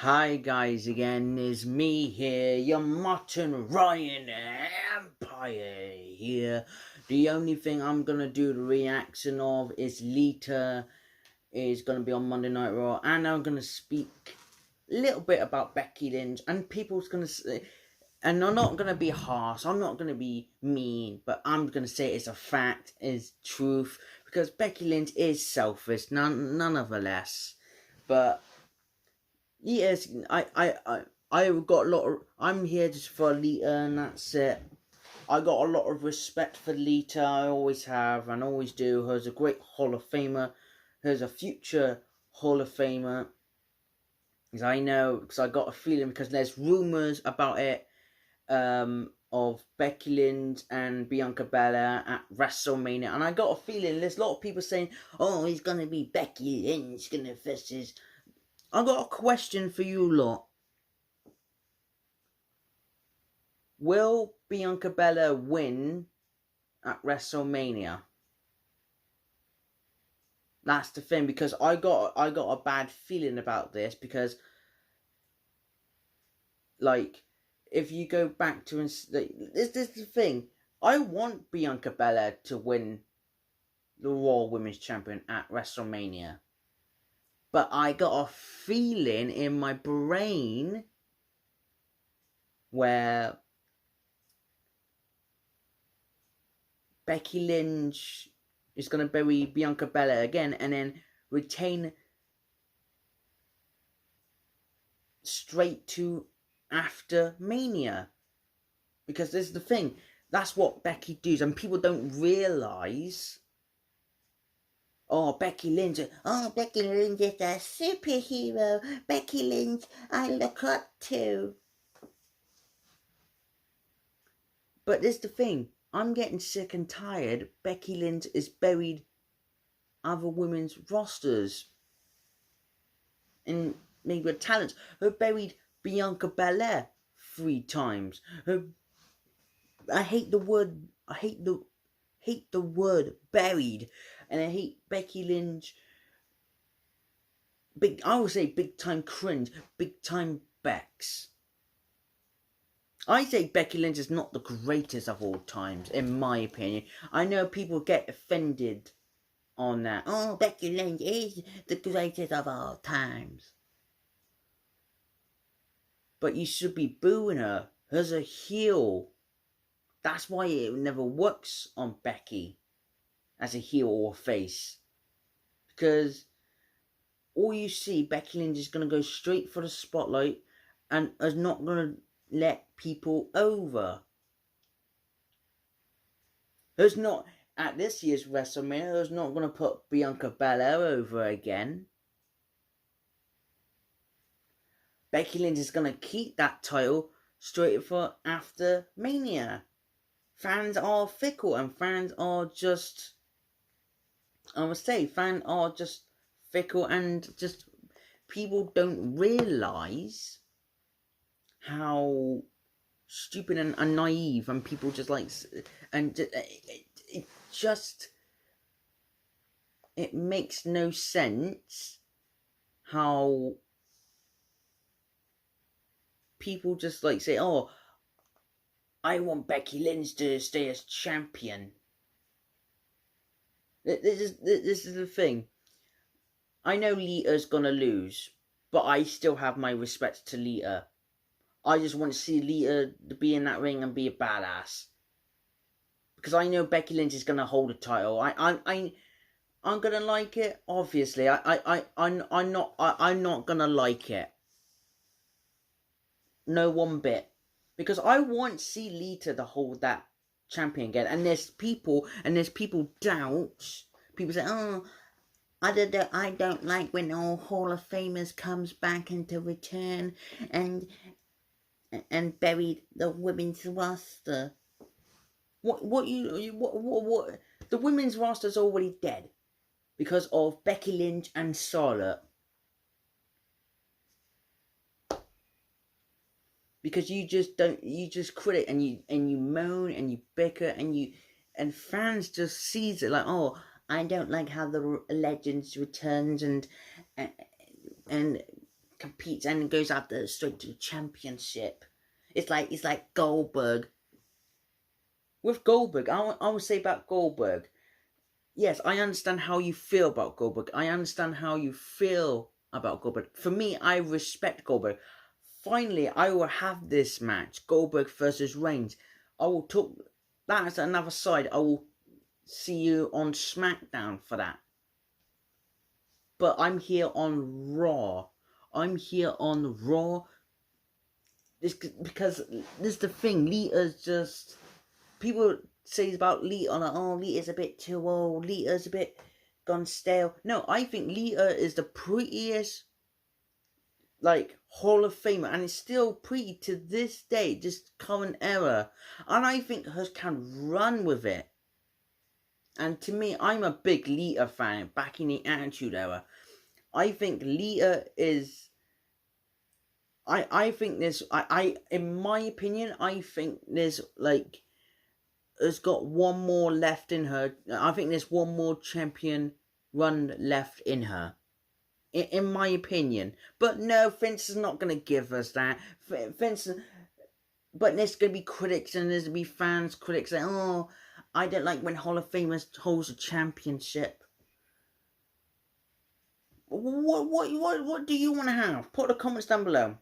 Hi guys, again, it's me here, your Martin Ryan Empire here. The only thing I'm gonna do the reaction of is Lita is gonna be on Monday Night Raw, and I'm gonna speak a little bit about Becky Lynch, and people's gonna say, and I'm not gonna be harsh, I'm not gonna be mean, but I'm gonna say it's a fact, it's truth, because Becky Lynch is selfish, none of the less, but yes, I've got a lot of. I'm here just for Lita, and that's it. I got a lot of respect for Lita. I always have, and always do. Her's a great Hall of Famer. Her's a future Hall of Famer. Because I know, because I got a feeling, because there's rumors about it, of Becky Lynch and Bianca Belair at WrestleMania, and I got a feeling there's a lot of people saying, "Oh, he's gonna be Becky Lynch, gonna versus." I got a question for you lot. Will Bianca Belair win at WrestleMania? That's the thing, because I got a bad feeling about this, because like if you go back to this is the thing. I want Bianca Belair to win the Raw Women's Champion at WrestleMania, but I got a feeling in my brain where Becky Lynch is going to bury Bianca Belair again and then retain straight to after Mania. Because this is the thing, that's what Becky does, and people don't realise. Becky Lynch is a superhero. Becky Lynch, I look up to. But this is the thing, I'm getting sick and tired. Becky Lynch is buried other women's rosters and maybe with talents. Her buried Bianca Belair 3 times. I hate the word buried, and I hate Becky Lynch. I would say big time cringe, big time Bex. I say Becky Lynch is not the greatest of all times, in my opinion. I know people get offended on that. Oh, Becky Lynch is the greatest of all times. But you should be booing her as a heel. That's why it never works on Becky as a heel or face. Because all you see, Becky Lynch is going to go straight for the spotlight and is not going to let people over. There's not, at this year's WrestleMania, there's not going to put Bianca Belair over again. Becky Lynch is going to keep that title straight for after Mania. Fans are fickle, and fans are just, fans are just fickle, and just people don't realise how stupid and naive, and people just like, and it makes no sense how people just like say, "Oh, I want Becky Lynch to stay as champion." This is the thing. I know Lita's gonna lose, but I still have my respect to Lita. I just want to see Lita be in that ring and be a badass, because I know Becky Lynch is gonna hold a title. I'm gonna like it. Obviously, I'm not gonna like it. No one bit, because I want to see Lita to hold that champion again. And there's people doubt. People say, "Oh, I don't like when all Hall of Famers comes back into return and buried the women's roster." What the women's roster's already dead because of Becky Lynch and Charlotte. Because you just critic and you moan and you bicker and fans just sees it like, "Oh, I don't like how the Legends returns and competes and goes after straight to the championship. It's like Goldberg. With Goldberg, I would say about Goldberg. Yes, I understand how you feel about Goldberg. I understand how you feel about Goldberg. For me, I respect Goldberg. Finally, I will have this match, Goldberg versus Reigns. I will talk. That's another side. I will see you on SmackDown for that. But I'm here on Raw. I'm here on Raw. Because this is the thing. Lita's just... People say about Lita, like, oh, Lita's a bit too old. Lita's a bit gone stale. No, I think Lita is the prettiest, like, Hall of Famer. And it's still pretty to this day, just current era. And I think her can run with it. And to me, I'm a big Lita fan back in the Attitude Era. I think Lita is... I think there's... in my opinion, I think there's, like... has got one more left in her. I think there's one more champion run left in her. In my opinion. But no, Vince is not going to give us that. Vince... But there's going to be critics and there's going to be fans, critics saying, oh, I don't like when Hall of Famers holds a championship. What do you want to have? Put the comments down below.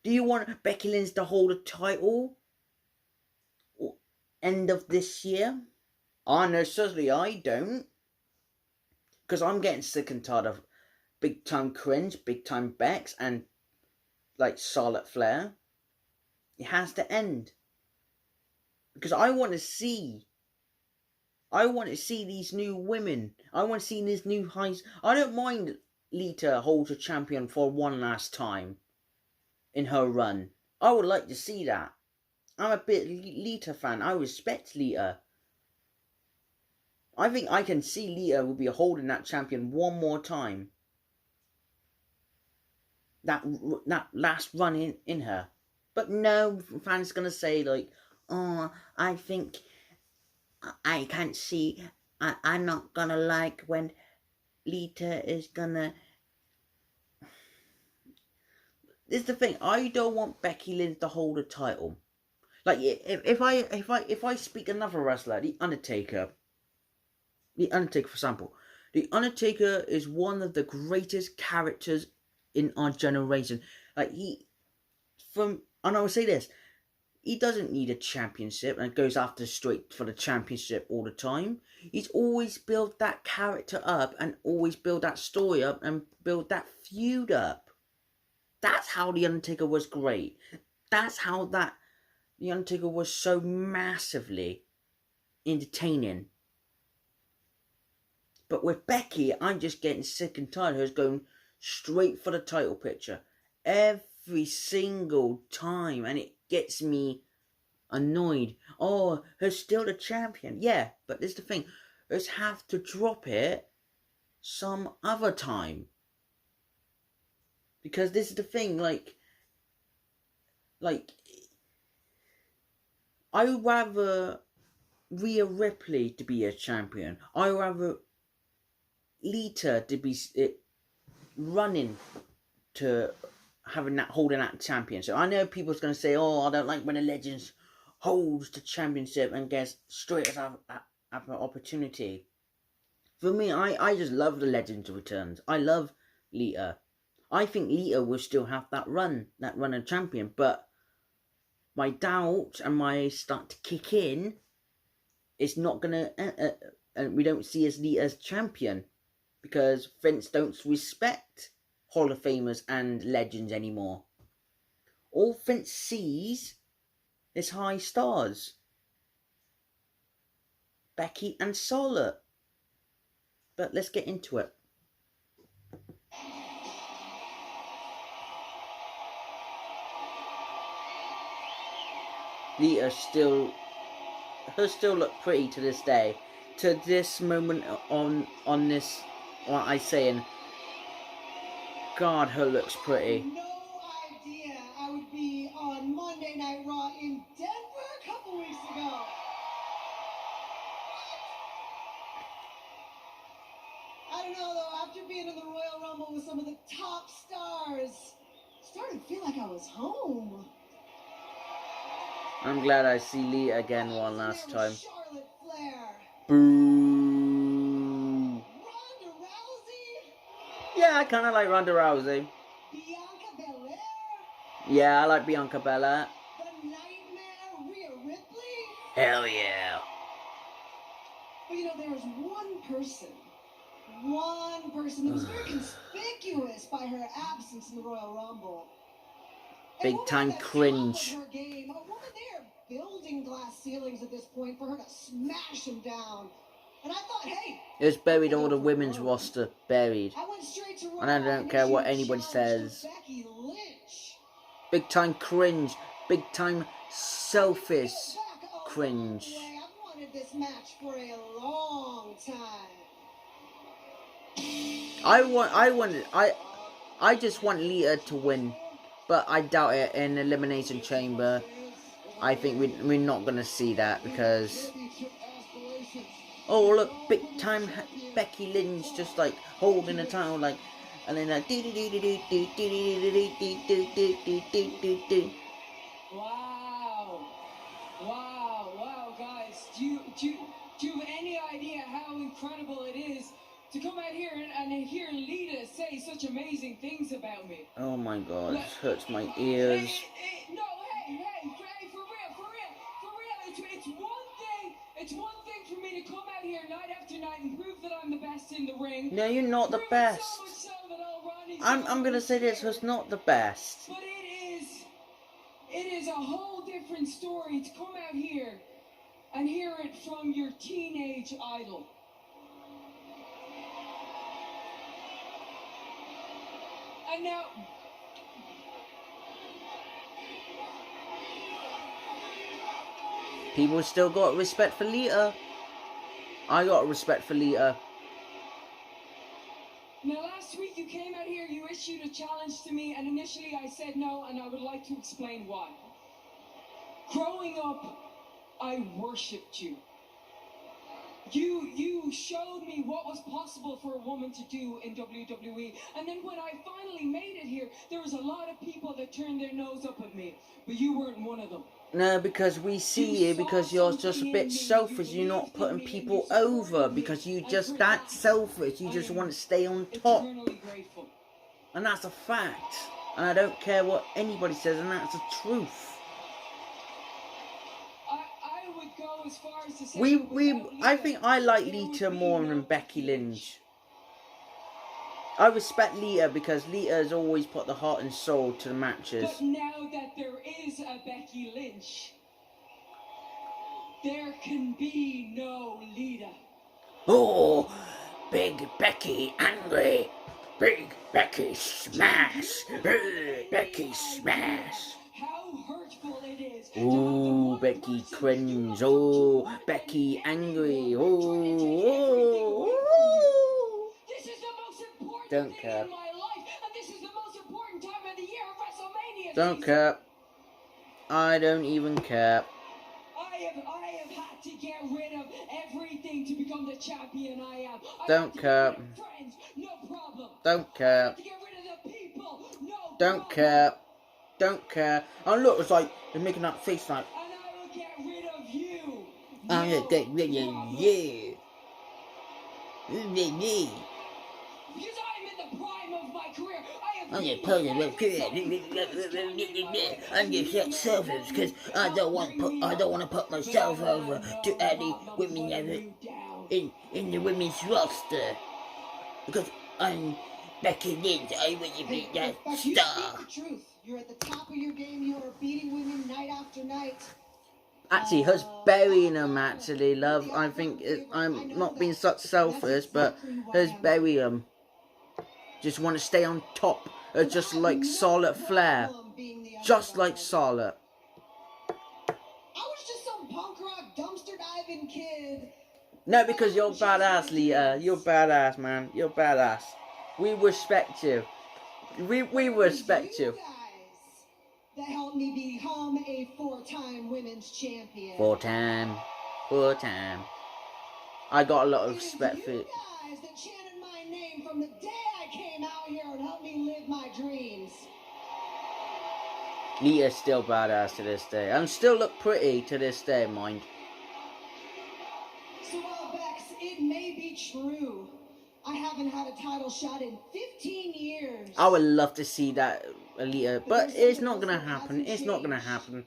Do you want Becky Lynch to hold a title? End of this year? I know, certainly I don't. Because I'm getting sick and tired of big time cringe, big time Bex, and like Charlotte Flair. It has to end. Because I want to see these new women. I want to see these new highs. I don't mind Lita holds a champion for one last time in her run. I would like to see that. I'm a bit Lita fan. I respect Lita. I think I can see Lita will be holding that champion one more time. That last run in her. But no, fans gonna say like, oh, I think I can't see. I'm not gonna like when Lita is gonna... This is the thing. I don't want Becky Lynch to hold a title. Like if I speak another wrestler, The Undertaker, for example, The Undertaker is one of the greatest characters in our generation. Like and I will say this, he doesn't need a championship and goes after straight for the championship all the time. He's always built that character up and always built that story up and built that feud up. That's how The Undertaker was great. That's how The Undertaker was so massively entertaining. But with Becky, I'm just getting sick and tired of her going straight for the title picture every single time, and it gets me annoyed. Oh, her's still the champion. Yeah, but this is the thing. Hers have to drop it some other time. Because this is the thing, like I would rather Rhea Ripley to be a champion. I would rather Lita to be running to holding that championship. I know people's going to say, oh, I don't like when a legend holds the championship and gets straight after an opportunity. For me, I just love the Legends returns. I love Lita. I think Lita will still have that run of champion, but my doubt and my start to kick in is not gonna, and we don't see as Lita as champion because Vince don't respect Hall of Famers and legends anymore. All Vince sees is high stars, Becky and Charlotte. But let's get into it. Lita still look pretty to this day. To this moment on this, what I saying, God, her looks pretty. No idea I would be on Monday Night Raw in Denver a couple weeks ago. I don't don't know though, after being in the Royal Rumble with some of the top stars, started to feel like I was home. I'm glad I see Lita again one last time. Charlotte Flair. Boo! Ronda Rousey. Yeah, I kind of like Ronda Rousey. Bianca Belair. Yeah, I like Bianca Belair. The Nightmare Rhea Ripley. Hell yeah. But you know, there was one person that was very conspicuous by her absence in the Royal Rumble. Big time cringe. A woman there building glass ceilings at this point for her to smash him down. And I thought, hey, It's buried all the women's roster, buried. I went straight to And I don't care what anybody says. Becky Lynch. Big time cringe. Big time selfish cringe. I've wanted this match for a long time. I just want Lita to win, but I doubt it in Elimination Chamber. I think we're not gonna see that because oh look, big time Becky Lynch just like holding the title like, and then like wow, guys, do you have any idea how incredible it is to come out here and hear Lita say such amazing things about me? Oh my god, it hurts my ears. No, hey, for real, it's one thing for me to come out here night after night and prove that I'm the best in the ring. No, you're not the best. So much so that I'm gonna say this was not the best. But it is a whole different story to come out here and hear it from your teenage idol. And now, people still got respect for Lita. I got respect for Lita. Now last week you came out here, you issued a challenge to me, and initially I said no, and I would like to explain why. Growing up, I worshipped you. You showed me what was possible for a woman to do in WWE, and then when I finally made it here, there was a lot of people that turned their nose up at me, but you weren't one of them. No, because we see you because you're just a bit selfish. You're not putting people over because you're just that selfish. You just want to stay on top. And that's a fact. And I don't care what anybody says, and that's the truth. I would go as far as to say I think I like Lita more than Becky Lynch. I respect Lita because Lita has always put the heart and soul to the matches. But now that there is a Becky Lynch, there can be no Lita. Oh, Big Becky angry. Big Becky smash. Big Becky smash. How hurtful it is. Oh, Becky cringe. Oh, Becky angry. Oh. This is the most important Don't thing care. in my life, and this is the most important time of the year of WrestleMania. Don't care. I don't even care. I have had to get rid of everything to become the champion I am. Don't care. Friends, no problem. Don't care. To get rid of the people, no Don't problem. care. Don't care. And look, it's like they're making that face like. And I will get rid of you. I'm gonna get rid of you. Because I'm in the prime of my career. I'm just pulling real good. I'm just that selfish because I don't want to put myself over to any women ever in the women's roster because I'm Becky Lynch. I want to be that star. You speak the truth. You're at the top of your game. You are beating women night after night. Actually, us burying them, actually, love. I think I'm not being such selfish, but us bury them. Just want to stay on top, just like Charlotte Flair. Just like Charlotte. I was just some punk rock dumpster diving kid. No, because you're badass, Lita. You're badass, man. You're badass. We respect you. We respect you. That helped me become a 4-time women's champion. 4-time. I got a lot of respect for you. Guys that chanted my name me from the day I came out here and helped me live my dreams. Lita's still badass to this day, and still look pretty to this day, mind. So while Bex, it may be true, I haven't had a title shot in 15 years. I would love to see that, Lita, but it's not gonna happen. It's not gonna happen.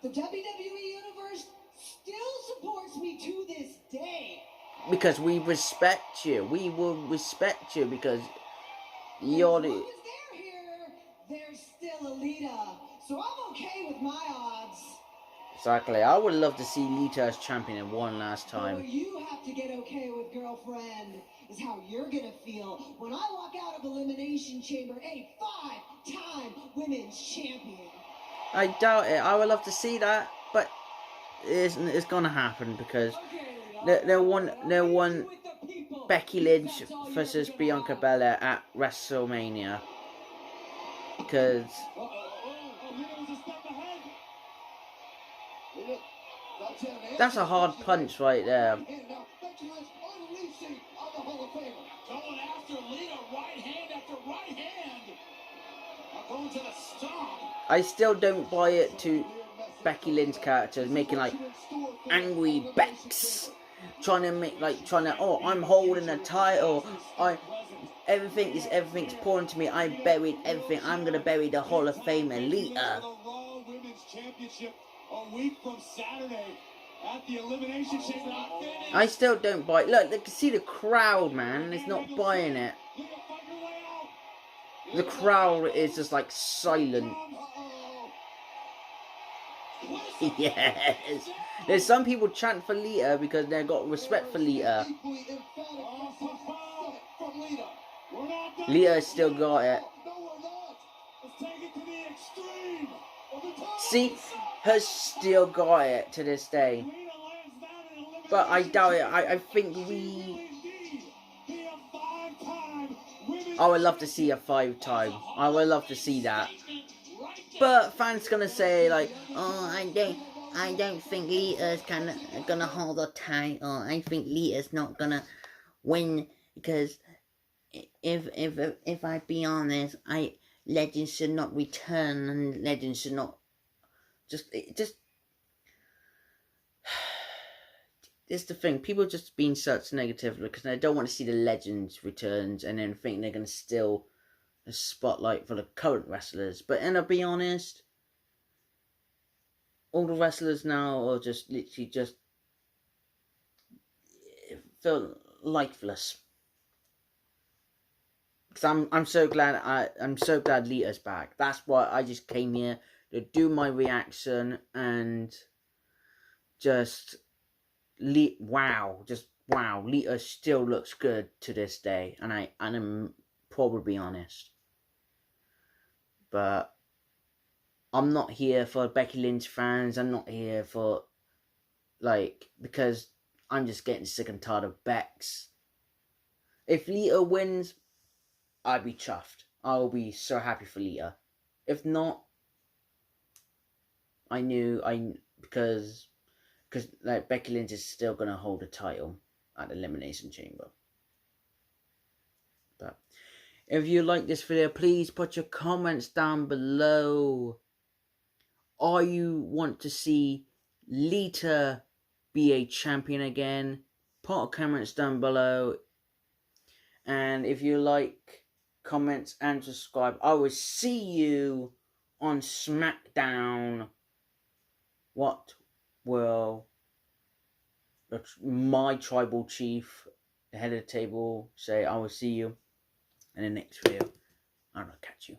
The WWE Universe still supports me to this day. Because we respect you. We will respect you because you're the... As long as they're here, there's still a Lita. So I'm okay with my odds. Exactly. I would love to see Lita as champion one last But time. what you have to get okay with, girlfriend, is how you're gonna feel when I walk out of Elimination Chamber a 5-time women's champion. I doubt it. I would love to see that, but it's gonna happen because they won Becky Lynch versus Bianca Belair at WrestleMania. Because that's a hard punch right there. Going after Lita, right hand after right hand. Going to the stomp. I still don't buy it to Becky Lynch's character making like angry Bex, trying to oh, I'm holding the title, everything's pouring to me, I buried everything, I'm gonna bury the Hall of Famer Lita. A week from Saturday at the Elimination Chamber. I still don't buy it. Look, they can see the crowd, man. It's not buying it. The crowd is just like silent. Yes. There's some people chant for Lita because they've got respect for Lita. Lita still got it. See, her still got it to this day. But I doubt it. I think I would love to see a 5-time. I would love to see that. But fans gonna say like, oh, I don't think Lita's gonna hold a title. I think Lita's not gonna win because if I be honest, legends should not return and legends should not just. It's the thing, people just being such negative because they don't want to see the legends returns and then think they're going to steal the spotlight for the current wrestlers. But and I'll be honest, all the wrestlers now are just literally just feel lifeless. Because I'm so glad Lita's back. That's why I just came here to do my reaction and just wow, Lita still looks good to this day, and I'm probably honest. But I'm not here for Becky Lynch fans. I'm not here for because I'm just getting sick and tired of Bex. If Lita wins, I'd be chuffed. I'll be so happy for Lita. If not, because Becky Lynch is still going to hold the title at the Elimination Chamber. But if you like this video, please put your comments down below. Are you want to see Lita be a champion again? Put comments down below. And if you like, comments and subscribe. I will see you on SmackDown. What will my tribal chief, the head of the table, say? I will see you in the next video. And I'll catch you.